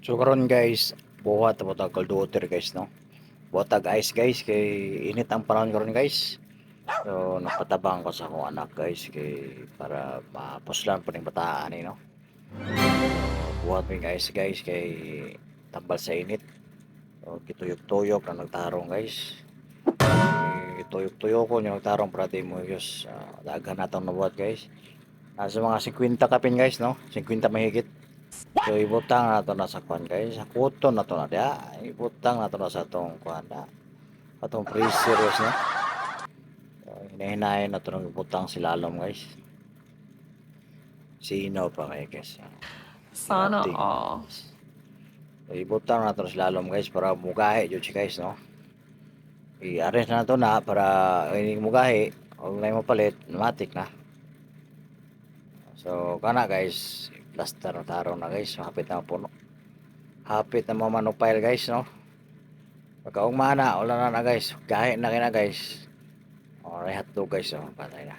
So karon guys, buhat po tag cold water guys no. Buhat tag ice guys kay init ang panahon karon guys. So napatabang ko sa akong anak guys kay para mapuslan po ning bataan no. Buhat mi ice guys kay tambal sa init. So kituyok-tuyok na nagtarong guys. Tuyok-tuyok ko yung nagtarong para di mo yus daghan natong nabuhat guys. Nasa mga 50 kapin guys no, 50 mahigit. So ibutang nato na sa kwan guys, sa kuton nato na dia, ibutang nato na sa atong kwan na, atong freezer guys no. So, hinahinayin nato ng ibutang silalom guys. Sino pa kay guys. Sana Ginating. all. So, ibutang nato na silalom guys para mugahi jud si guys no. I-arrange na nato na para ini mugahi, og na mapalit, matik na. So kana guys, plaster na tarong na guys, hapit na puno. Hapit na mamanupile guys no. Pagkaugma na, wala na guys. Gahe na kina guys. O, rehat to guys. O, patay na.